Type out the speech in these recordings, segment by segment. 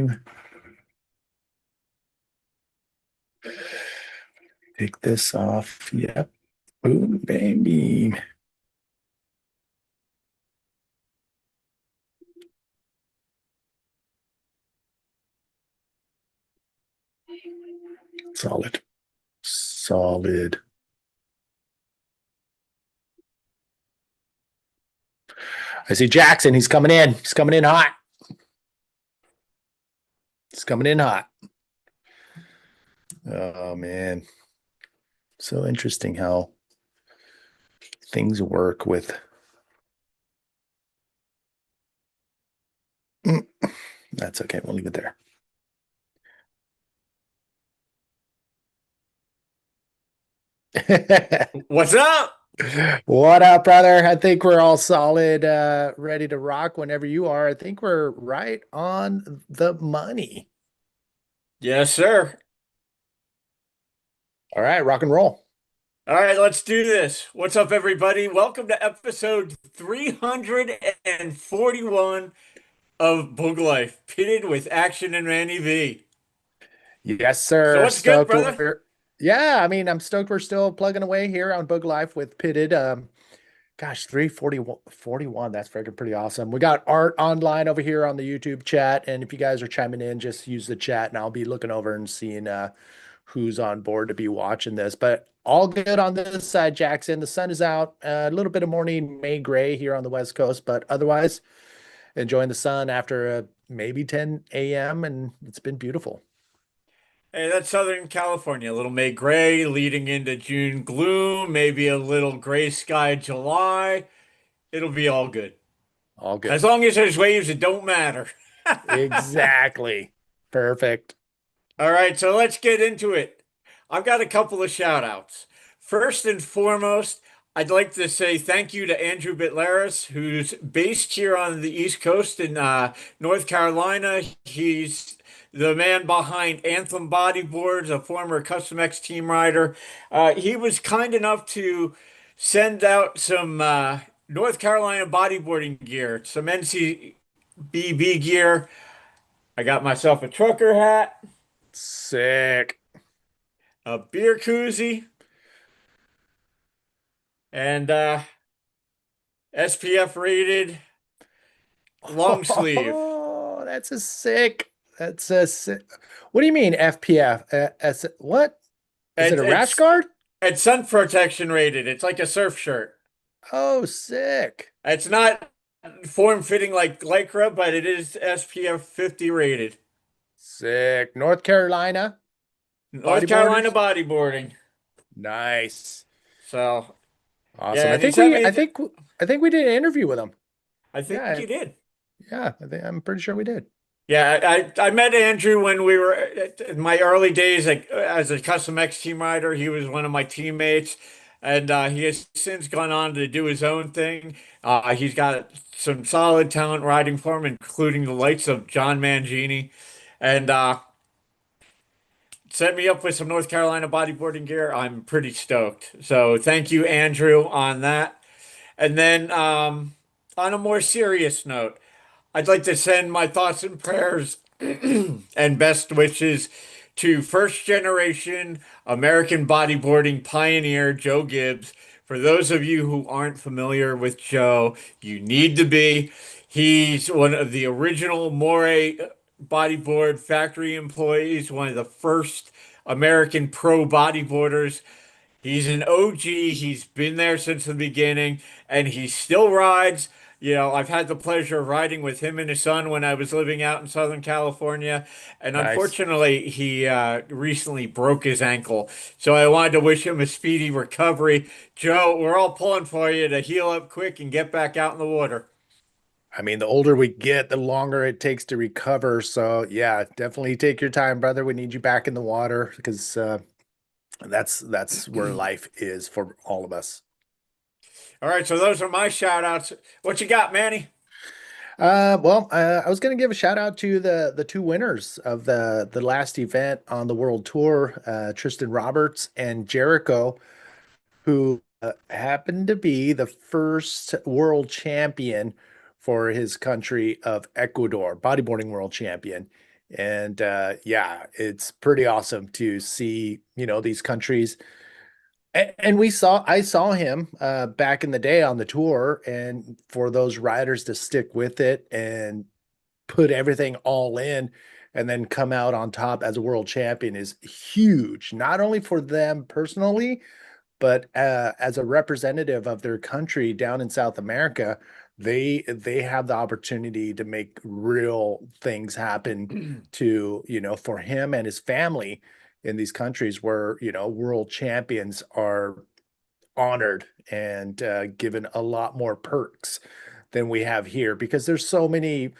beam. Take this off. Yep. Boom, bang, beam. Solid. Solid. I see Jackson. He's coming in. He's coming in hot. He's coming in hot. Oh, man. So interesting how things work with. Mm, that's okay. We'll leave it there. What's up? What up, brother? I think we're all solid, ready to rock whenever you are. I think we're right on the money. Yes, sir. All right, rock and roll. All right, let's do this. What's up, everybody? Welcome to episode 341 of Boog Life, pitted with Action and Manny V. Yes, So sir. what's good, Stoked brother? yeah, I mean, I'm stoked we're still plugging away here on Book Life with Pitted. Gosh, 341. That's freaking pretty awesome. We got Art online over here on the YouTube chat. And if you guys are chiming in, just use the chat and I'll be looking over and seeing who's on board to be watching this. But all good on this side, Jackson. The sun is out. A little bit of morning May gray here on the West Coast, but otherwise enjoying the sun after maybe 10 a.m. and it's been beautiful. Hey, that's Southern California. A little May gray leading into June gloom, maybe a little gray sky July. It'll be all good. All As good. long as there's waves, it don't matter. Exactly. Perfect. All right, so let's get into it. I've got a couple of shout outs. First and foremost, I'd like to say thank you to Andrew Bitlaris, who's based here on the East Coast in North Carolina. He's the man behind Anthem Bodyboards, a former Custom X team rider. He was kind enough to send out some North Carolina bodyboarding gear, some NCBB gear. I got myself a trucker hat, Sick. a beer koozie, and SPF rated long sleeve. Oh, that's a sick. That's a sick. What do you mean FPF? What? Is it It, a rash it's guard? it's sun protection rated. It's like a surf shirt. Oh, sick. It's not form fitting like Lycra, but it is SPF 50 rated. Sick. North Carolina North Carolina bodyboarders. bodyboarding. Nice. So Awesome. yeah, I and he think sent we me. I think I think we did an interview with him. I think Yeah, you did. yeah, I'm pretty sure we did. Yeah, I met Andrew when we were in my early days as a Custom X team rider. He was one of my teammates, and he has since gone on to do his own thing. He's got some solid talent riding for him, including the likes of John Mangini, and set me up with some North Carolina bodyboarding gear. I'm pretty stoked. So thank you, Andrew, on that. And then on a more serious note, I'd like to send my thoughts and prayers and best wishes to first generation American bodyboarding pioneer Joe Gibbs. For those of you who aren't familiar with Joe, you need to be. He's one of the original Moray bodyboard factory employees, one of the first American pro bodyboarders. He's an OG. He's been there since the beginning, and he still rides. You know, I've had the pleasure of riding with him and his son when I was living out in Southern California, and Nice. unfortunately, he recently broke his ankle. So I wanted to wish him a speedy recovery. Joe, we're all pulling for you to heal up quick and get back out in the water. I mean, the older we get, the longer it takes to recover. So, yeah, definitely take your time, brother. We need you back in the water because that's where life is for all of us. All right, so those are my shout outs. What you got, Manny? I was going to give a shout out to the two winners of the last event on the World Tour, Tristan Roberts and Jericho, who happened to be the first world champion for his country of Ecuador, bodyboarding world champion. And yeah, it's pretty awesome to see, these countries. And I saw him back in the day on the tour, and for those riders to stick with it and put everything all in and then come out on top as a world champion is huge, not only for them personally, but as a representative of their country down in South America, they have the opportunity to make real things happen to, for him and his family in these countries where, world champions are honored and given a lot more perks than we have here because there's so many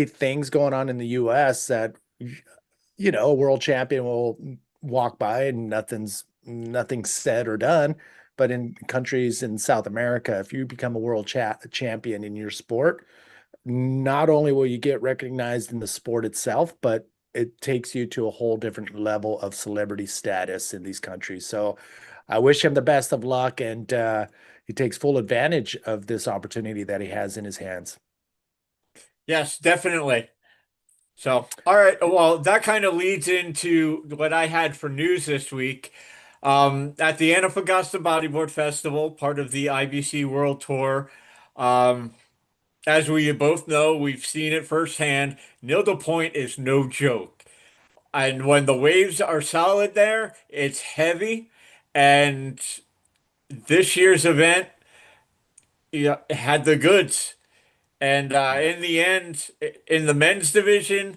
things going on in the US that a world champion will walk by and nothing's said or done. But in countries in South America, if you become a world champion in your sport, not only will you get recognized in the sport itself, but it takes you to a whole different level of celebrity status in these countries. So I wish him the best of luck, and he takes full advantage of this opportunity that he has in his hands. Yes, definitely. So, all right. Well, that kind of leads into what I had for news this week. At the Antofagasta Bodyboard Festival, part of the IBC World Tour, um, as we both know, we've seen it firsthand. Nilda Point is no joke. And when the waves are solid there, it's heavy. And this year's event, yeah, had the goods. And Yeah. in the end, in the men's division,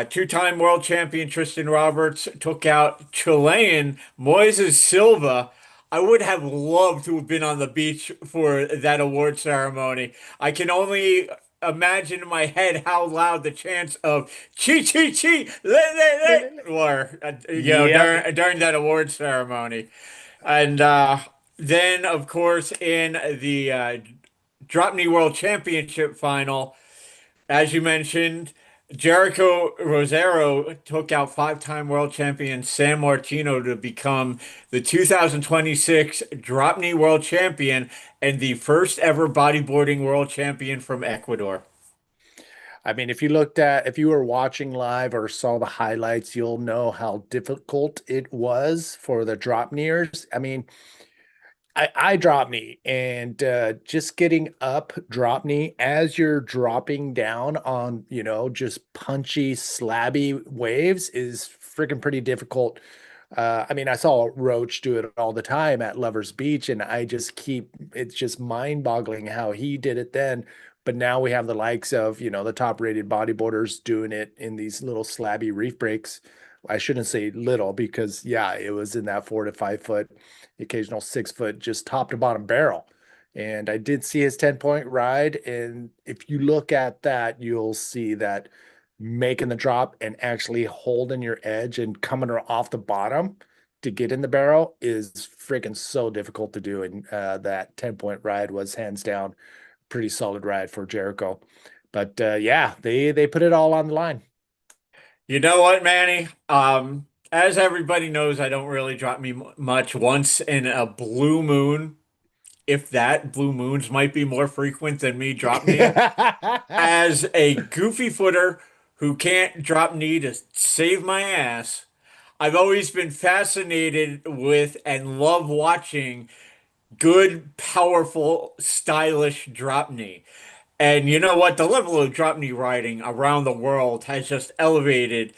two-time world champion Tristan Roberts took out Chilean Moises Silva. I would have loved to have been on the beach for that award ceremony. I can only imagine in my head how loud the chants of "Chi Chi Chi" were, Yep. during that award ceremony. And then, of course, in the Drop Knee World Championship final. As you mentioned, Jericho Rosero took out five-time world champion San Martino to become the 2026 Drop Knee World Champion and the first ever bodyboarding world champion from Ecuador. I mean, if you were watching live or saw the highlights, you'll know how difficult it was for the drop nears. I mean, I drop knee and just getting up drop knee as you're dropping down on, just punchy, slabby waves is freaking pretty difficult. I mean, I saw Roach do it all the time at Lovers Beach, and it's just mind-boggling how he did it then. But now we have the likes of, the top-rated bodyboarders doing it in these little slabby reef breaks. I shouldn't say little because, yeah, it was in that 4 to 5 foot, occasional 6 foot, just top to bottom barrel. And I did see his 10-point ride. And if you look at that, you'll see that making the drop and actually holding your edge and coming off the bottom to get in the barrel is freaking so difficult to do. And that 10-point ride was hands down pretty solid ride for Jericho. But yeah, they put it all on the line. You know what, Manny? As everybody knows, I don't really drop me much. Once in a blue moon, if that, blue moons might be more frequent than me drop kneeing. As a goofy footer who can't drop knee to save my ass, I've always been fascinated with and love watching good, powerful, stylish drop knee. And you know what? The level of drop knee riding around the world has just elevated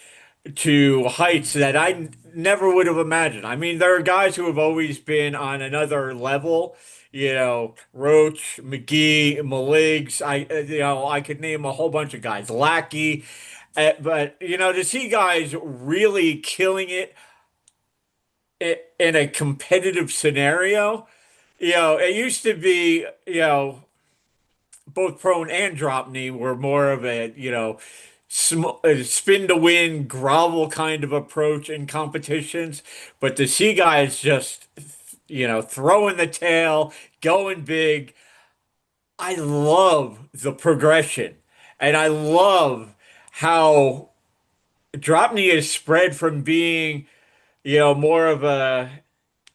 to heights that I never would have imagined. I mean, there are guys who have always been on another level, Roach, McGee, Maligs. I could name a whole bunch of guys, Lackey. But, to see guys really killing it in a competitive scenario, it used to be, both prone and drop knee were more of a, spin to win, grovel kind of approach in competitions. But to see guys just, throwing the tail, going big, I love the progression. And I love how drop knee is spread from being, more of a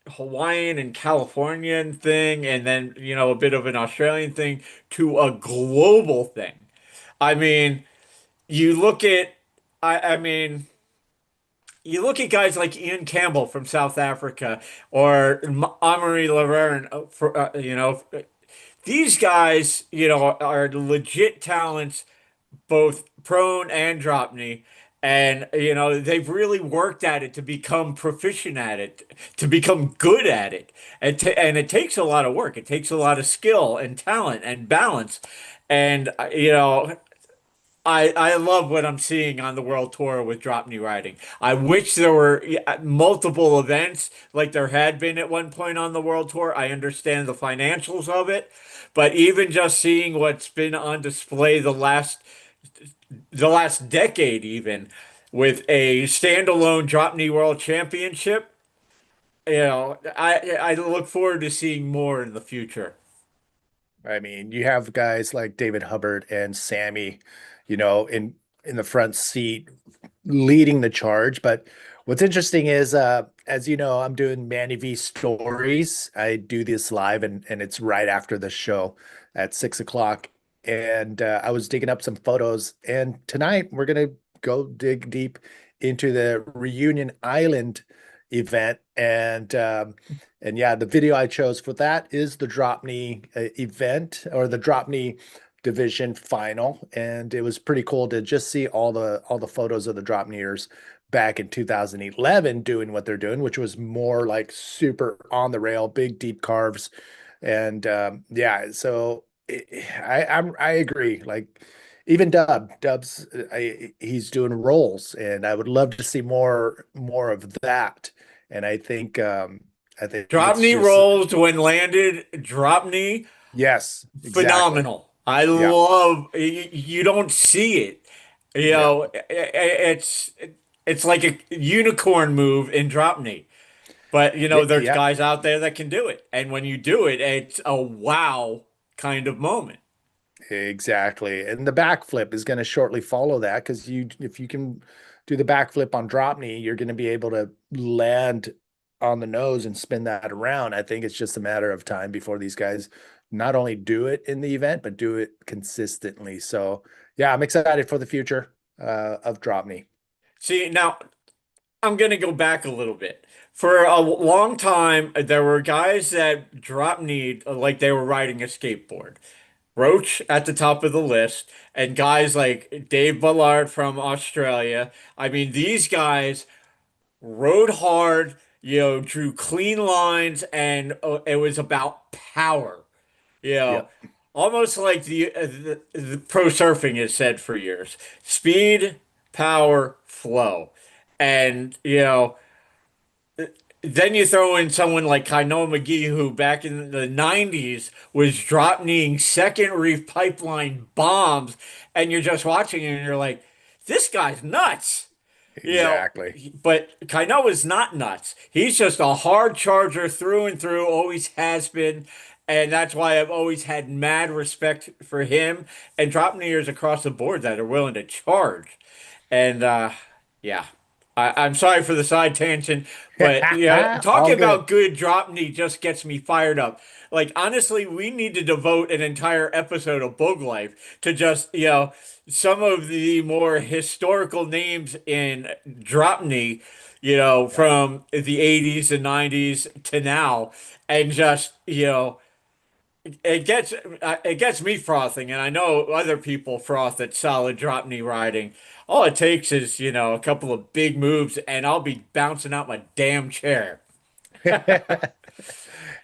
Hawaiian and Californian thing, and then, a bit of an Australian thing to a global thing. I mean, you look at, I mean, you look at guys like Ian Campbell from South Africa or Amory Laverne, these guys, are legit talents, both prone and drop knee. And, they've really worked at it to become proficient at it, to become good at it. And it takes a lot of work. It takes a lot of skill and talent and balance. And, I love what I'm seeing on the world tour with drop knee riding. I wish there were multiple events like there had been at one point on the world tour. I understand the financials of it, but even just seeing what's been on display the last decade even with a standalone drop knee world championship, I look forward to seeing more in the future. I mean, you have guys like David Hubbard and Sammy, in the front seat leading the charge. But what's interesting is, as you know, I'm doing Manny V stories. I do this live, and it's right after the show at 6 o'clock. And I was digging up some photos, and tonight we're gonna go dig deep into the Reunion Island event, and yeah, the video I chose for that is the drop knee event, or the drop knee division final, and it was pretty cool to just see all the photos of the drop kneers back in 2011 doing what they're doing, which was more like super on the rail, big deep carves, and yeah, so I agree. Like even Dub's he's doing rolls, and I would love to see more of that. And I think Drop it's knee just rolls when landed, drop knee yes, exactly. phenomenal. I Yeah, love you don't see it. yeah, It's like a unicorn move in drop knee. But yeah, there's yeah. guys out there that can do it. And when you do it, it's a wow kind of moment. Exactly. And the backflip is going to shortly follow that, because if you can do the backflip on drop knee, you're going to be able to land on the nose and spin that around. I think it's just a matter of time before these guys not only do it in the event, but do it consistently. So, yeah, I'm excited for the future of drop knee. See, now I'm going to go back a little bit. For a long time, there were guys that drop kneed like they were riding a skateboard. Roach at the top of the list, and guys like Dave Ballard from Australia. I mean, these guys rode hard, drew clean lines, and it was about power. You know, Yep. almost like the pro surfing has said for years: speed, power, flow. And then you throw in someone like Kainoa McGee, who back in the 90s was drop kneeing second reef pipeline bombs, and you're just watching it and you're like, this guy's nuts. You know, Exactly. but Kainoa is not nuts. He's just a hard charger through and through, always has been. And that's why I've always had mad respect for him and drop kneers across the board that are willing to charge. And yeah, I'm sorry for the side tangent, but talking All good. about good drop knee just gets me fired up. Like honestly, we need to devote an entire episode of Bug Life to just some of the more historical names in drop knee, Yeah. from the 80s and 90s to now, and just it gets me frothing, and I know other people froth at solid drop knee riding. All it takes is, a couple of big moves, and I'll be bouncing out my damn chair.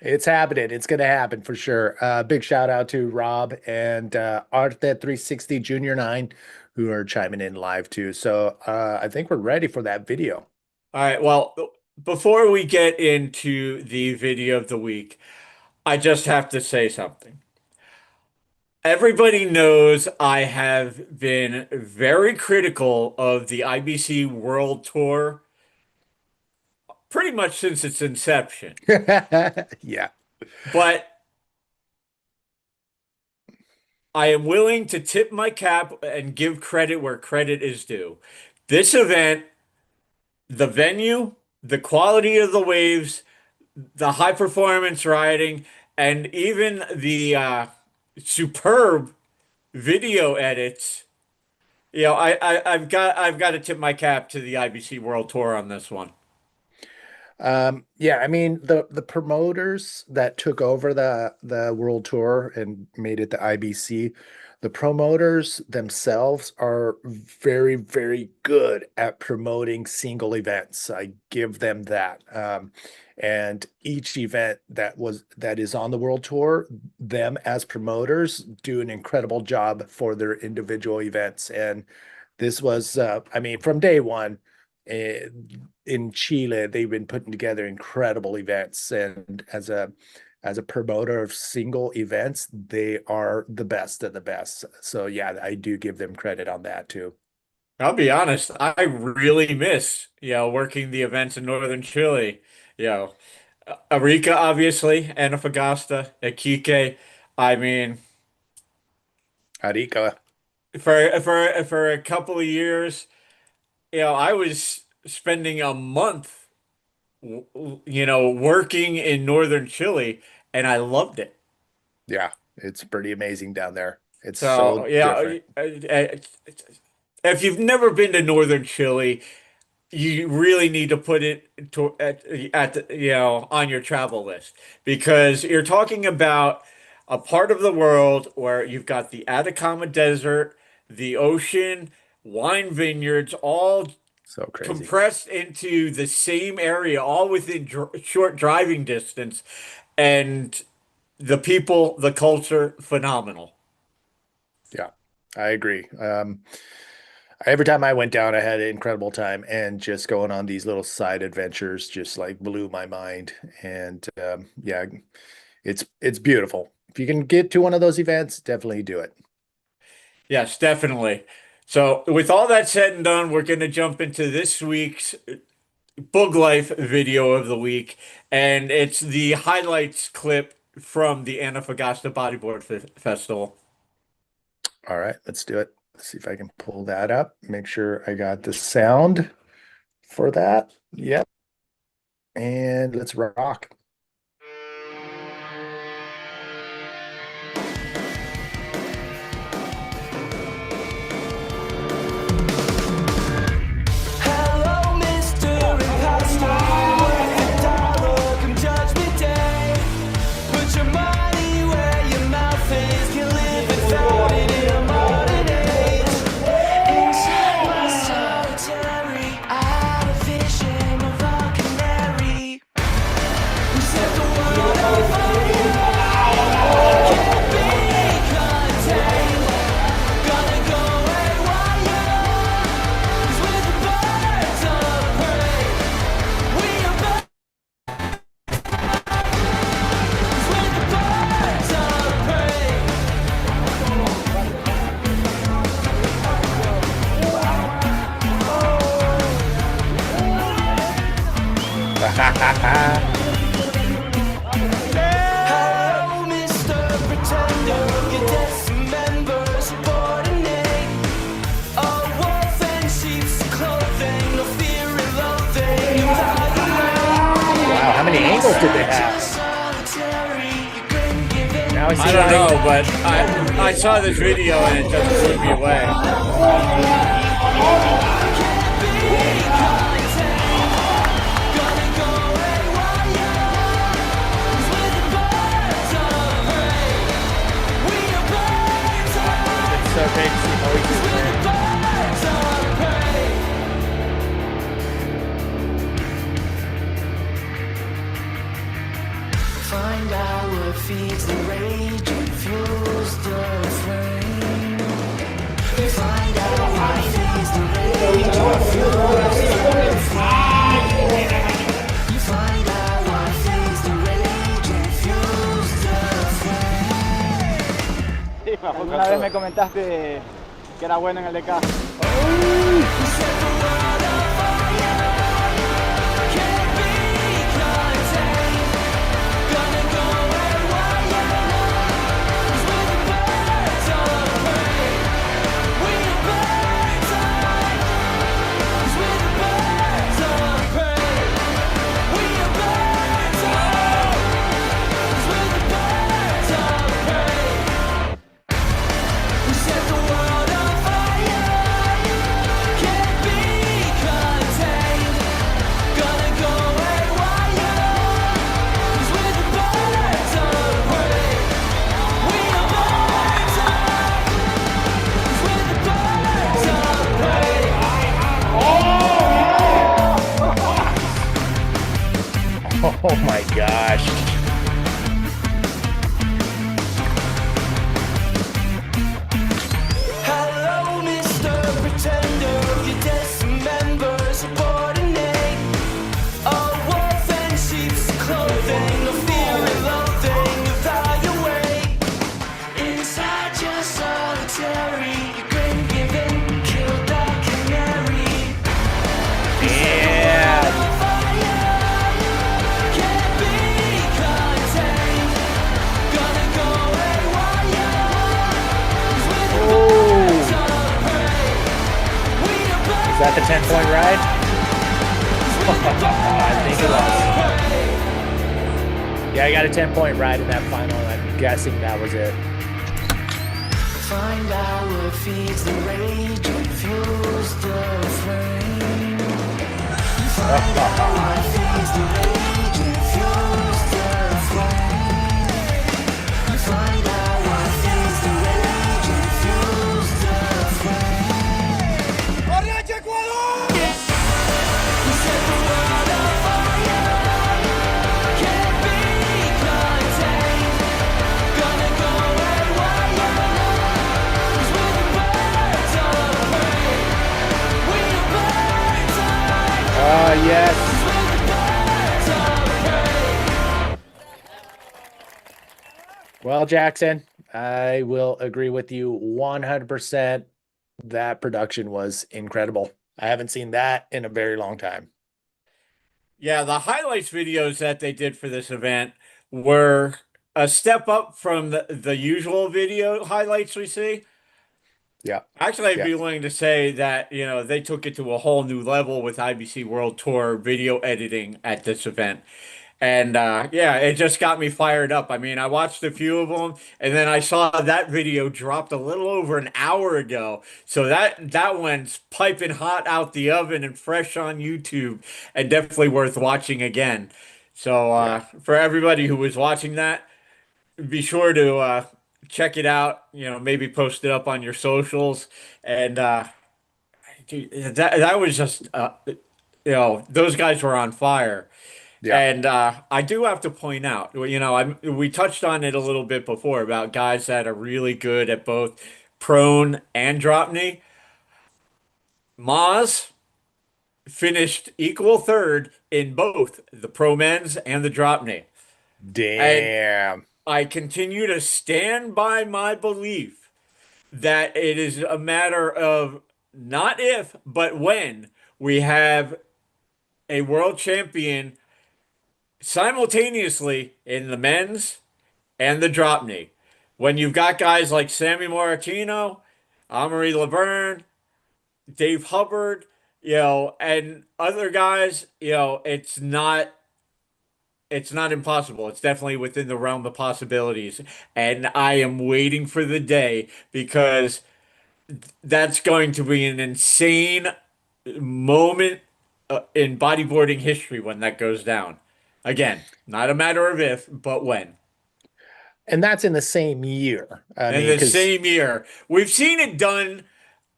It's happening. It's going to happen for sure. Big shout out to Rob and Art at 360 Junior 9, who are chiming in live too. So I think we're ready for that video. All right, well, before we get into the video of the week, I just have to say something. Everybody knows I have been very critical of the IBC World Tour pretty much since its inception. Yeah. But I am willing to tip my cap and give credit where credit is due. This event, the venue, the quality of the waves, the high performance riding, and even the superb video edits I've got to tip my cap to the IBC World Tour on this one. Yeah, I mean the promoters that took over the World Tour and made it the IBC, the promoters themselves are very, very good at promoting single events. I give them that. And each event that is on the World Tour, them as promoters do an incredible job for their individual events. And this was, I mean, from day one. eh, in Chile, they've been putting together incredible events, and as a promoter of single events, they are the best of the best. So yeah, I do give them credit on that too. I'll be honest, I really miss, working the events in northern Chile. You know, Arica, obviously, Antofagasta, Iquique. I mean, Arica, for a couple of years, I was spending a month, working in northern Chile, and I loved it. yeah, it's pretty amazing down there. It's So, so different. if you've never been to northern Chile, you really need to put it on your travel list because you're talking about a part of the world where you've got the Atacama Desert, the ocean, wine vineyards, all So crazy. compressed into the same area, all within short driving distance, and the people, the culture, phenomenal. Yeah, I agree. Every time I went down, I had an incredible time, and just going on these little side adventures just like blew my mind. And yeah, it's beautiful. If you can get to one of those events, definitely do it. Yes, definitely. So, with all that said and done, we're going to jump into this week's Bug Life video of the week, and it's the highlights clip from the Antofagasta Bodyboard Festival. All right, let's do it. Let's see if I can pull that up. Make sure I got the sound for that. Yep. And let's rock. Hello, Mr. Imposter. Worth the dollar come judgment day. Put your money where your mouth is. Can live without it in a modern age. Inside my solitary, out of vision of a canary. We set the world on fire. Can't be contained. Gonna go haywire. 'Cause we're the birds of prey. We are birds. 'Cause we're the birds of prey. Hello, Mr. Pretender. Your dismember, subordinate. A wolf in sheep's clothing. No fear and loathing. Evaluate. Wow, how many angles did they have? Solitary. You couldn't give in. Now I see I don't why. know, but I saw this video and it just blew me away. Can't be contained. Gonna go haywire. 'Cause we're the birds of prey. We are birds of prey. It's so great to see voices, man. Birds of prey. Find out what feeds the rage and fuels the flame. Find out what feeds the rage and fuels the flame. You find out what feeds the rage and fuels the flame. Sí, alguna vez me comentaste que era bueno en el DK. We set the world on fire. Can't be contained. Gonna go haywire. 'Cause we're the birds of prey. We are birds of prey. 'Cause we're the birds of prey. We are birds of prey. 'Cause we're the birds of prey. We set the world on fire. Oh my gosh. Hello, Mr. Pretender, you dismember, subordinate. A wolf in sheep's clothing, a fear and loathing, evaluate. Inside your solitary, your grin giving, killed that canary. Damn. Can't be contained. Gonna go haywire. 'Cause we're the birds of prey. We the Is that the 10-point ride? I think it was. Yeah, I got a 10-point ride in that final. I'm guessing that was it. Find out what feeds the rage and fuels the flame. Find out what feeds the rage and fuels the flame. Find out what feeds the rage and fuels the flame. We set the world on fire. Can't be contained. Gonna go haywire. 'Cause we're the birds of prey. We the birds of prey. Yes. We're the birds of prey. Well, Jackson, I will agree with you 100%. That production was incredible. I haven't seen that in a very long time. Yeah, the highlights videos that they did for this event were a step up from the usual video highlights we see. Yeah. Actually, I'd Yeah. be willing to say that, they took it to a whole new level with IBC World Tour video editing at this event. And yeah, it just got me fired up. I mean, I watched a few of them, and then I saw that video dropped a little over an hour ago. So that one's piping hot out the oven and fresh on YouTube, and definitely worth watching again. So Yeah. for everybody who was watching that, be sure to check it out. Maybe post it up on your socials, and dude, that was just those guys were on fire. Yeah. And I do have to point out, we touched on it a little bit before about guys that are really good at both prone and drop knee. Maz finished equal third in both the pro men's and the drop knee. And Damn. I continue to stand by my belief that it is a matter of not if, but when we have a world champion simultaneously in the men's and the drop knee. When you've got guys like Sammy Moratino, Amaury Laverne, Dave Hubbard, and other guys, it's not impossible. It's definitely within the realm of possibilities. And I am waiting for the day because that's going to be an insane moment in bodyboarding history when that goes down. Again, not a matter of if, but when. And that's in the same year. I In mean, the because same year, we've seen it done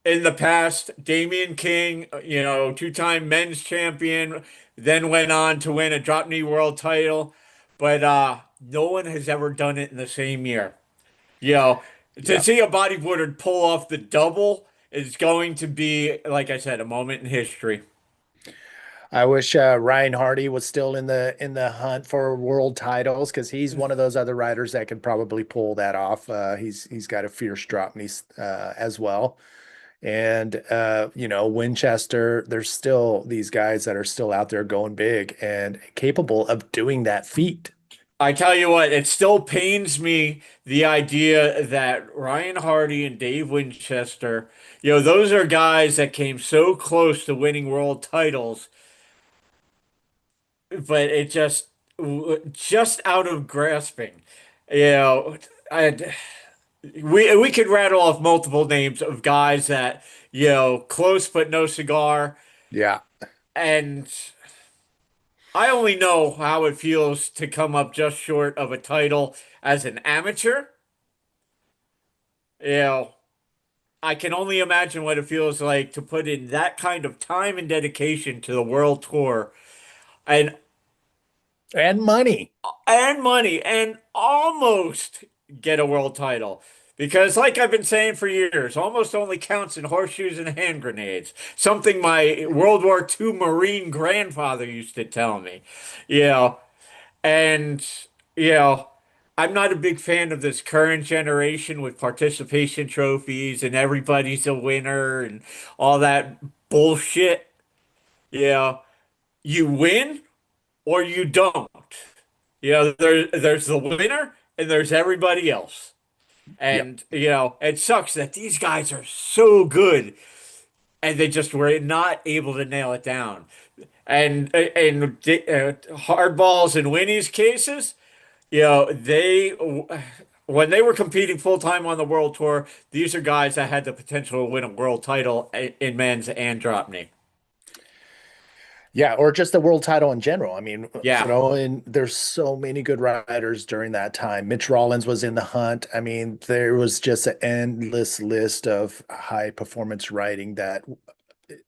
in the past. Damian King, two-time men's champion, then went on to win a drop knee world title, but no one has ever done it in the same year. You know, to yeah, see a bodyboarder pull off the double is going to be, like I said, a moment in history. I wish Ryan Hardy was still in the hunt for world titles because he's one of those other riders that could probably pull that off. He's got a fierce drop knee as well. And Winchester, there's still these guys that are still out there going big and capable of doing that feat. I tell you what, it still pains me the idea that Ryan Hardy and Dave Winchester, those are guys that came so close to winning world titles, but it just out of grasping. You know, I we could rattle off multiple names of guys that, close but no cigar, Yeah. and I only know how it feels to come up just short of a title as an amateur. You know, I can only imagine what it feels like to put in that kind of time and dedication to the world tour. And And money. and money and almost get a world title. Because, like I've been saying for years, almost only counts in horseshoes and hand grenades. Something my World War II Marine grandfather used to tell me. You know, and, you know, I'm not a big fan of this current generation with participation trophies and everybody's a winner and all that bullshit. You know, you win or you don't. There's the winner and there's everybody else. Yep. And, it sucks that these guys are so good and they just were not able to nail it down. And in hardballs and Winnie's cases, they when they were competing full time on the world tour, these are guys that had the potential to win a world title in men's and drop knee. Yeah, or just the world title in general. I mean, Yeah. and there's so many good riders during that time. Mitch Rollins was in the hunt. I mean, there was just an endless list of high performance riding that,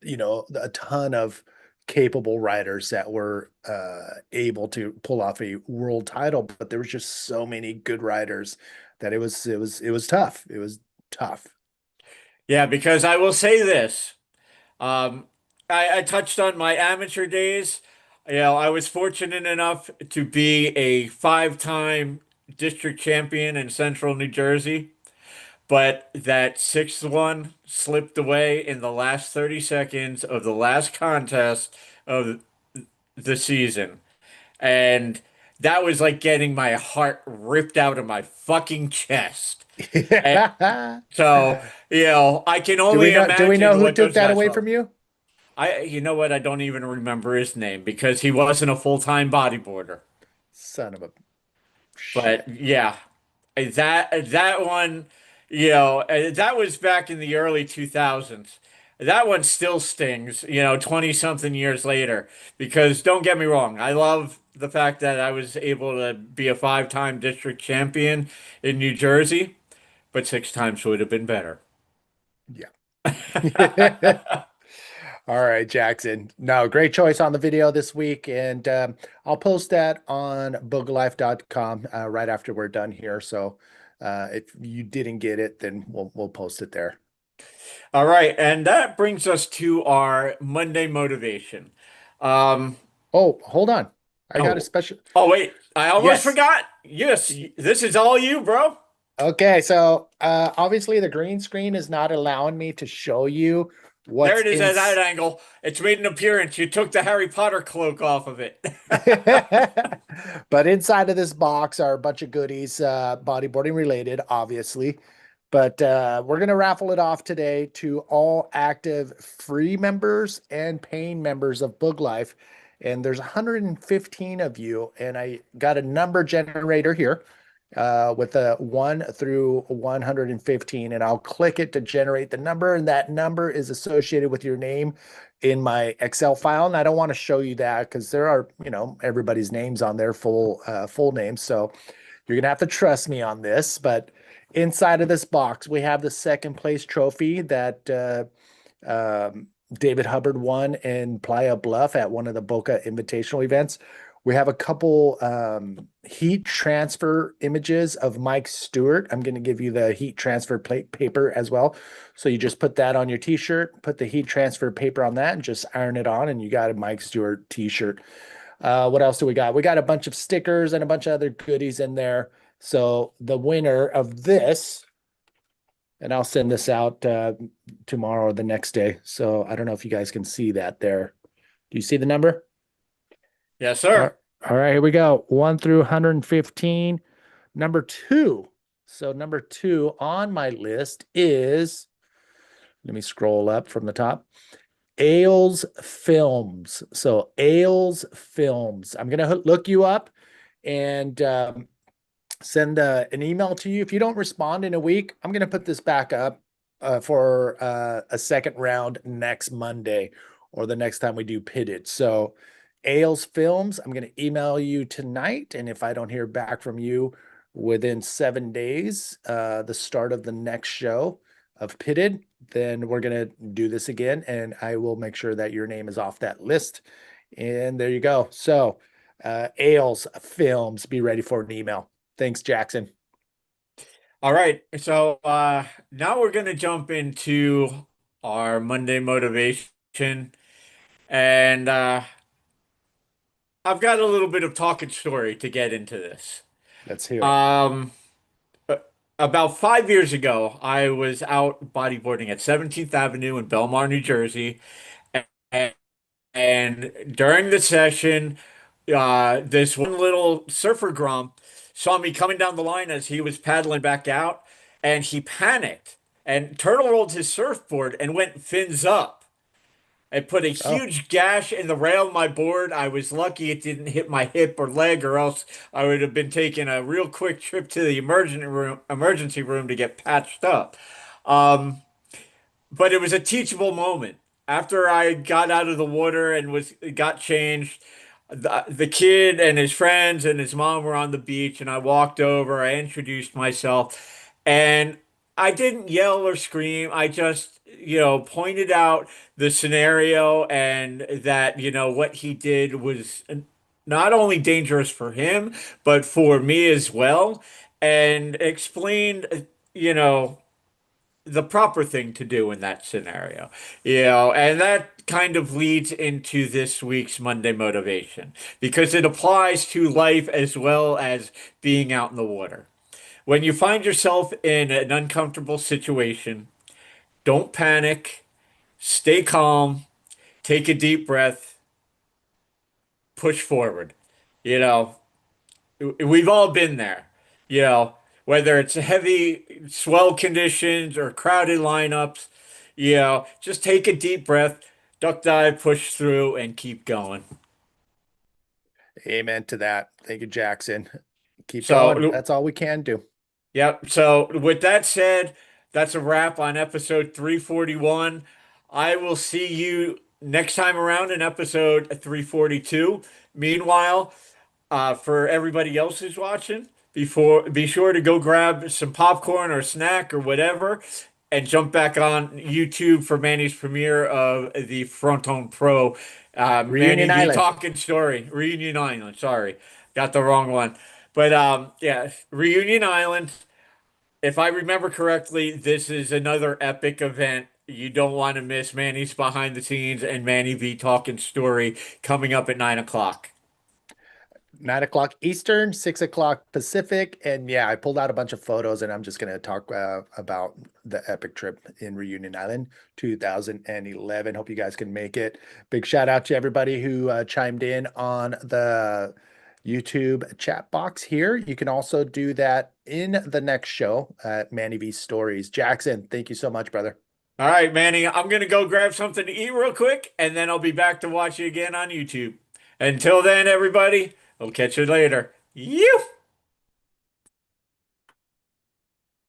a ton of capable riders that were able to pull off a world title, but there was just so many good riders that it was tough. It was tough. Yeah, because I will say this. Um, I touched on my amateur days. I was fortunate enough to be a five-time district champion in central New Jersey, but that sixth one slipped away in the last 30 seconds of the last contest of the season. And that was like getting my heart ripped out of my fucking chest. And so, I can Do we only know do we know imagine who what took those that guys away felt. from you? You know what? I don't even remember his name because he wasn't a full-time bodyboarder. Son of a But shit. yeah, that one, that was back in the early 2000s. That one still stings, 20 something years later. Because don't get me wrong, I love the fact that I was able to be a five-time district champion in New Jersey, but six times would have been better. Yeah. All right, Jackson. No, great choice on the video this week. And I'll post that on booglife.com right after we're done here. So if you didn't get it, then we'll post it there. All right, and that brings us to our Monday motivation. Um, Oh, hold on. I got a oh, special. oh wait, I almost Yes. forgot. Yes, this is all you, bro. Okay, so obviously the green screen is not allowing me to show you There what's it is in. at that angle. It's made an appearance. You took the Harry Potter cloak off of it. But inside of this box are a bunch of goodies, bodyboarding related, obviously. But we're going to raffle it off today to all active free members and paying members of Book Life. And there's 115 of you. And I got a number generator here with a 1 through 115. And I'll click it to generate the number. And that number is associated with your name in my Excel file. And I don't want to show you that because there are, everybody's names on their full names. So you're going to have to trust me on this. But inside of this box, we have the second place trophy that David Hubbard won in Playa Bluff at one of the Boca Invitational events. We have a couple heat transfer images of Mike Stewart. I'm going to give you the heat transfer plate paper as well. So you just put that on your t-shirt, put the heat transfer paper on that, and just iron it on, and you got a Mike Stewart t-shirt. What else do we got? We got a bunch of stickers and a bunch of other goodies in there. So the winner of this, and I'll send this out tomorrow or the next day. So I don't know if you guys can see that there. Do you see the number? Yes, All sir. right, all right, here we go. 1 through 115. Number two. So number two on my list is, let me scroll up from the top. Ailes Films. So Ailes Films. I'm gonna look you up and send an email to you. If you don't respond in a week, I'm gonna put this back up for a second round next Monday or the next time we do pitted. So Ailes Films, I'm gonna email you tonight, and if I don't hear back from you within 7 days, the start of the next show of pitted, then we're gonna do this again, and I will make sure that your name is off that list. And there you go. So Ailes Films. Be ready for an email. Thanks, Jackson. All right. So now we're going to jump into our Monday motivation. And I've got a little bit of talking story to get into this. Let's hear it. Um, a- about 5 years ago, I was out bodyboarding at 17th Avenue in Belmar, New Jersey. And, and during the session, this one little surfer grump saw me coming down the line as he was paddling back out, and he panicked and turtle rolled his surfboard and went fins up. It put a Oh, huge gash in the rail of my board. I was lucky it didn't hit my hip or leg, or else I would have been taking a real quick trip to the emergency room to get patched up. Um, but it was a teachable moment. After I got out of the water and was got changed, the kid and his friends and his mom were on the beach, and I walked over, I introduced myself, and I didn't yell or scream. I just, pointed out the scenario and that, what he did was not only dangerous for him, but for me as well, and explained, you know, the proper thing to do in that scenario. And that kind of leads into this week's Monday motivation because it applies to life as well as being out in the water. When you find yourself in an uncomfortable situation, don't panic, stay calm, take a deep breath, push forward. You know, we've all been there, you know, whether it's heavy swell conditions or crowded lineups, just take a deep breath, duck dive, push through, and keep going. amen to that. Thank you, Jackson. Keep going. So, That's all we can do. yep. So, with that said, that's a wrap on episode 341. I will see you next time around in episode 342. Meanwhile, for everybody else who's watching, be sure to go grab some popcorn or snack or whatever, and jump back on YouTube for Manny's premiere of the Fronton Pro, Manny Reunion V Island. Talking Story, Reunion Island. Sorry, got the wrong one, but yeah, Reunion Island. If I remember correctly, this is another epic event. You don't want to miss Manny's behind the scenes and Manny V Talking Story coming up at 9 o'clock. 9 o'clock Eastern, 6 o'clock Pacific. And yeah, I pulled out a bunch of photos and I'm just going to talk about the epic trip in Reunion Island 2011. Hope you guys can make it. Big shout out to everybody who chimed in on the YouTube chat box here. You can also do that in the next show at Manny V Stories. Jackson, thank you so much, brother. All right, Manny, I'm gonna go grab something to eat real quick, and then I'll be back to watch you again on YouTube. Until then, everybody, I'll catch you later. You.